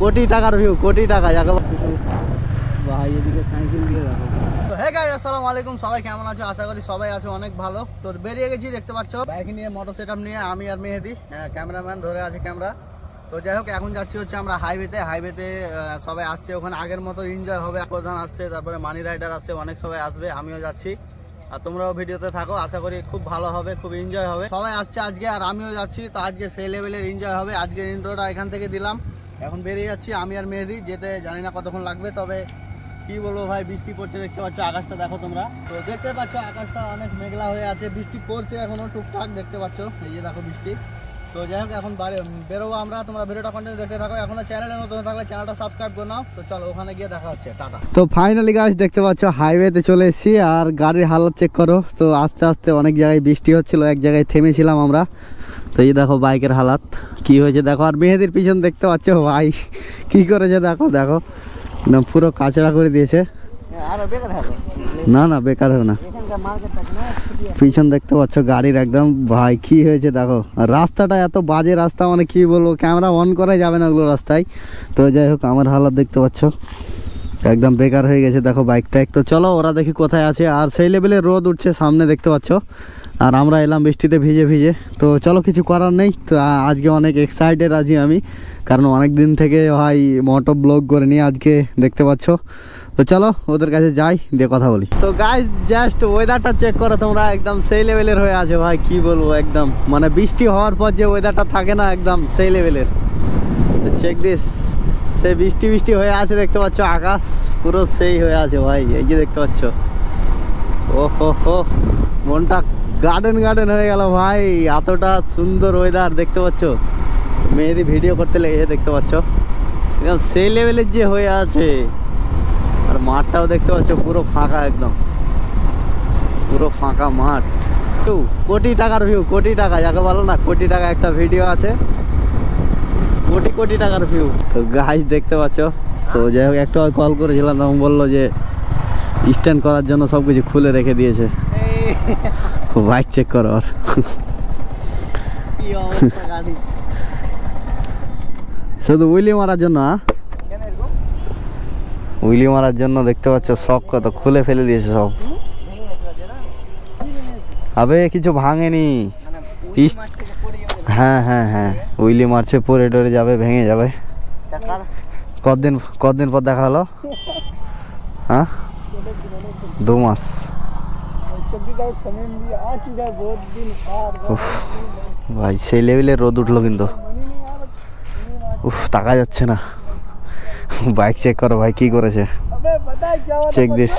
কোটি টাকার ভিউ, কোটি টাকা যাকে ভাই। এদিকে সাইকেল দিয়ে রাখো। তো হে গাইস, আসসালামু আলাইকুম। সবাই কেমন আছো? আশা করি সবাই আছো অনেক ভালো। তো বেরিয়ে গেছি, দেখতে পাচ্ছ বাইক নিয়ে, মোটর সেটআপ নিয়ে, আমি আর মেহেদি, ক্যামেরাম্যান ধরে আছে ক্যামেরা। তো যাই হোক, এখন যাচ্ছি হচ্ছে আমরা হাইওয়েতে সবাই আসছে। ওখানে আগের মতো এনজয় হবে। প্রধান আসছে, তারপরে মানি রাইডার আসছে, অনেক সবাই আসবে, আমিও যাচ্ছি। আর তোমরাও ভিডিওতে থাকো, আশা করি খুব ভালো হবে, খুব এনজয় হবে। সবাই আসছে আজকে আর আমিও যাচ্ছি। তো আজকে সেই লেভেলের এনজয় হবে। আজকের ইন্ট্রোটা এখান থেকে দিলাম। এখন বেরিয়ে যাচ্ছি আমি আর মেহেদি। যেতে জানি না কতক্ষণ লাগবে, তবে কি বলবো ভাই, বৃষ্টি পড়ছে, দেখতে পাচ্ছ আকাশটা দেখো তোমরা। তো দেখতে পাচ্ছ আকাশটা অনেক মেঘলা হয়ে আছে, বৃষ্টি পড়ছে এখনো টুকটাক, দেখতে পাচ্ছ এই যে দেখো বৃষ্টি। তো যাই হোক, এখন বেরোবো আমরা। তোমরা ভিডিওটা কন্টিনিউ দেখতে থাকো। এখনো চ্যানেলে নতুন থাকলে চ্যানেলটা সাবস্ক্রাইব করে নাও। তো চলো ওখানে গিয়ে দেখা হচ্ছে, টাটা। তো ফাইনালি গাইস, দেখতে পাচ্ছ হাইওয়েতে চলে এসেছি। আর গাড়ির হালত চেক করো। তো আস্তে আস্তে অনেক জায়গায় বৃষ্টি হচ্ছিল, এক জায়গায় থেমেছিলাম আমরা। তো এই দেখো বাইকের হালাত কি হয়েছে দেখো। আর মেহেদির পিছন দেখতে পাচ্ছ ভাই কি করেছে দেখো, দেখো একদম পুরো কাঁচড়া করে দিয়েছে। না না, বেকার হবে না। পিছন দেখতে পাচ্ছ গাড়ির একদম ভাই কি হয়েছে দেখো। আর রাস্তাটা এত বাজে রাস্তা, মানে কি বলবো, ক্যামেরা অন করা যাবে না ওগুলো রাস্তায়। তো যাই হোক, আমার হালাত দেখতে পাচ্ছ একদম বেকার হয়ে গেছে দেখো বাইকটা। তো চলো ওরা দেখি কোথায় আছে। আর সেই লেভেলে রোদ উঠছে সামনে, দেখতে পাচ্ছ। আর আমরা এলাম বৃষ্টিতে ভিজে ভিজে। তো চলো, কিছু করার নেই। তো আজকে অনেক এক্সাইটেড আছি আমি, কারণ অনেক দিন থেকে ভাই মোটো ব্লগ করে নিয়ে আজকে, দেখতে পাচ্ছ। তো চলো ওদের কাছে যাই, দিয়ে কথা বলি। তো গাইস, জাস্ট ওয়েদারটা চেক করো তোমরা, একদম সেই লেভেলের হয়ে আছে ভাই, কি বলবো, একদম মানে বৃষ্টি হওয়ার পর যে ওয়েদারটা থাকে না, একদম সেই লেভেলের। চেক দিস, সেই বৃষ্টি হয়ে আছে, দেখতে পাচ্ছ আকাশ পুরো সেই হয়ে আছে ভাই, এই যে দেখতে পাচ্ছ। ও হো, মনটা গার্ডেন হয়ে গেল ভাই, এতটা সুন্দর ওয়েদার, দেখতে পাচ্ছ। মেহেদি ভিডিও করতে লেগেছে, দেখতে পাচ্ছ একদম সেই লেভেলের যে হয়ে আছে। আর মাঠটাও দেখতে পাচ্ছ পুরো ফাঁকা, একদম পুরো ফাঁকা মাঠ। কোটি টাকার ভিউ, কোটি টাকা যাকে বলো না, কোটি টাকা একটা ভিডিও আছে, কোটি টাকার ভিউ। তো গাইস দেখতে পাচ্ছ। তো যাই হোক, একটু কল করেছিলাম, তখন বললো যে স্ট্যান্ড করার জন্য সব কিছু খুলে রেখে দিয়েছে। বাইক চেক করো। আর শুধু উইলি মারার জন্য, উইলি মারার জন্য দেখতে পাচ্ছ সব কত খুলে ফেলে দিয়েছে সব। আবে কিছু ভাঙেনি। হ্যাঁ, উইলি মারছে, পরে টরে যাবে, ভেঙে যাবে। কতদিন পর দেখা হলো? হ্যাঁ, 2 মাস। ভাই সেই লেভেলে রোদ উঠলো কিন্তু, তাকা যাচ্ছে না। বাইক চেক করো ভাই, কি করেছে চেক দিস।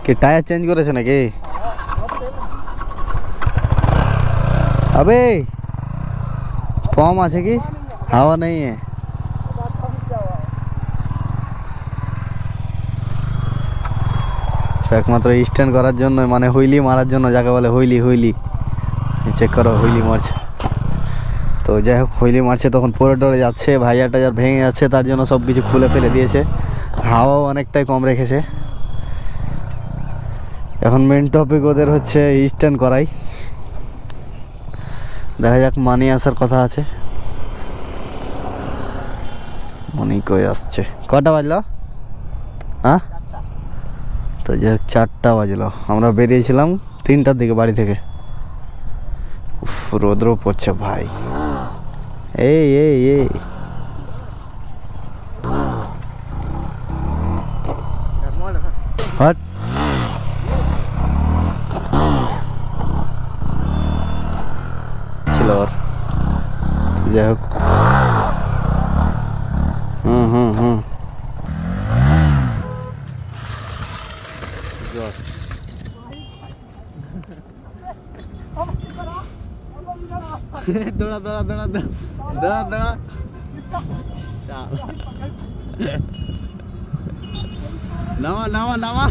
কি টায়ার চেঞ্জ করেছে নাকি? আবে কম আছে কি, হাওয়া নেই। একমাত্র স্ট্যান্ড করার জন্য, মানে হুইলি মারার জন্য, যাকে বলে হুইলি। চেক করো, হুইলি মারছে। তো যাই হোক, হুইলি মারছে তখন পরে ডরে যাচ্ছে, ভাইয়াটা যার ভেঙে যাচ্ছে, তার জন্য সব কিছু খুলে ফেলে দিয়েছে। হাওয়াও অনেকটাই কম রেখেছে। এখন মেন টপিক ওদের হচ্ছে স্ট্যান্ড করাই। দেখা যাক, মানি আসার কথা আছে। মানি কই আসছে? কটা বাজলো? হ্যাঁ, তো যাই হোক 4টা বাজলো। আমরা বেরিয়েছিলাম 3টার দিকে বাড়ি থেকে। রোদ্র পড়ছে ভাই। এই হট ছিল ওর। যাই হোক, হুম দৌড়া নামা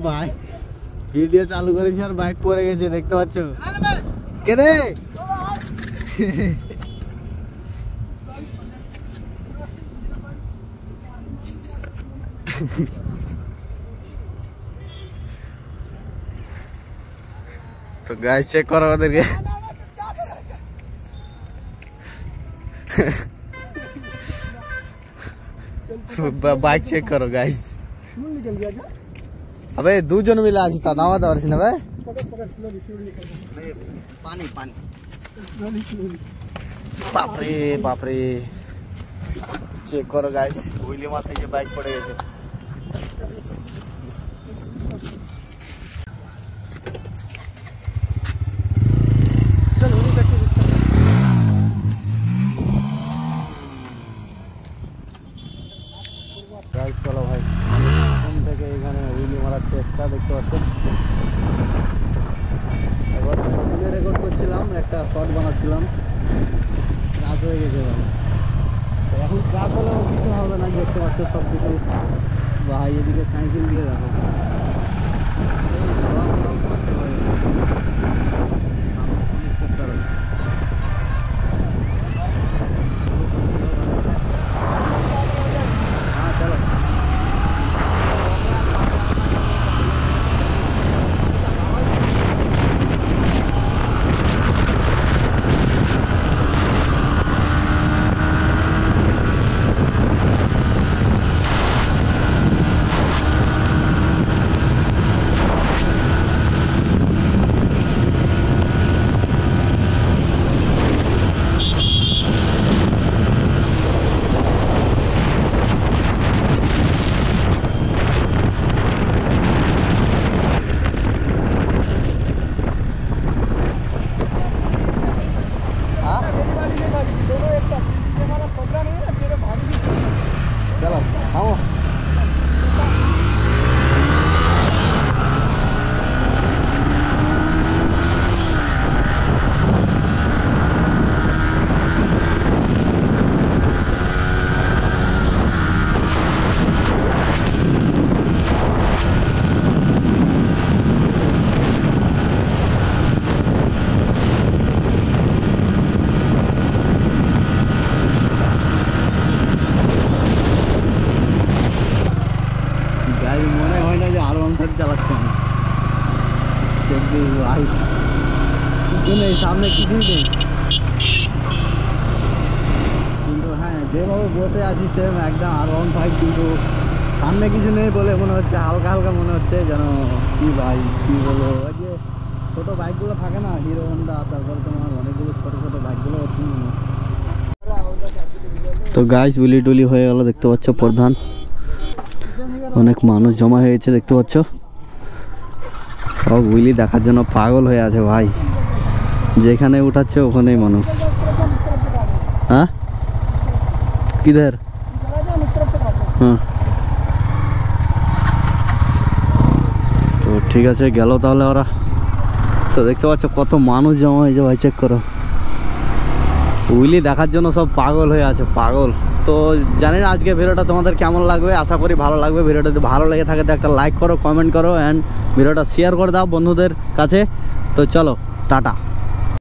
ভাই ভিডিও চালু করেছি আর বাইক পড়ে গেছে, দেখতে পাচ্ছ। কে রে? তো গাইস চেক করো ওদেরকে। বাইক চেক করো গাইস। अबे দুজন মিলে আছি তা নামাতে পারছি না ভাই। পানি পানি বাপরে বাপরে চেক করো গাইস, হুইলি মারতে গিয়ে বাইক পড়ে গেছে। চলো ভাই, এখান থেকে এখানে হুইলি মারার চেষ্টা দেখতে পাচ্ছেন। এবার রেকর্ড করছিলাম, একটা শর্ট বানাচ্ছিলাম, কাজ হয়ে গেছে। তো এখন কাজ হলেও কিছু হবে না, দেখতে পাচ্ছ সব কিছু। ভাই এদিকে সাইকেল দিয়ে দেখো, चलो आओ। মনে হয় না যে আরো অন্তর চালাচ্ছে না, কিছু নেই সামনে, কিছুই নেই। কিন্তু হ্যাঁ যেভাবে বসে আছি সেম একদম R15, কিন্তু সামনে কিছু নেই বলে মনে হচ্ছে, হালকা হালকা মনে হচ্ছে যেন কি ভাই কি বলবো, ওই যে ছোটো বাইকগুলো থাকে না, হিরো হন্ডা, তারপরে তোমার অনেকগুলো ছোটো ছোটো বাইকগুলো মনে হচ্ছে। তো গাইস উলি টুলি হয়ে গেল, দেখতে পাচ্ছ প্রধান, অনেক মানুষ জমা হয়েছে দেখতে পাচ্ছ, সব উইলি দেখার জন্য পাগল হয়ে আছে ভাই, যেখানে উঠাচ্ছে ওখানেই মানুষ। হ্যাঁ কিধর? হ্যাঁ তো ঠিক আছে, গেল তাহলে ওরা। তো দেখতে পাচ্ছ কত মানুষ জমা হয়েছে ভাই, চেক করো, উইলি দেখার জন্য সব পাগল হয়ে আছে, পাগল। তো জানি না আজকে ভিডিওটা তোমাদের কেমন লাগবে, আশা করি ভালো লাগবে। ভিডিওটা যদি ভালো লেগে থাকে তো একটা লাইক করো, কমেন্ট করো, অ্যান্ড ভিডিওটা শেয়ার করে দাও বন্ধুদের কাছে। তো চলো টাটা।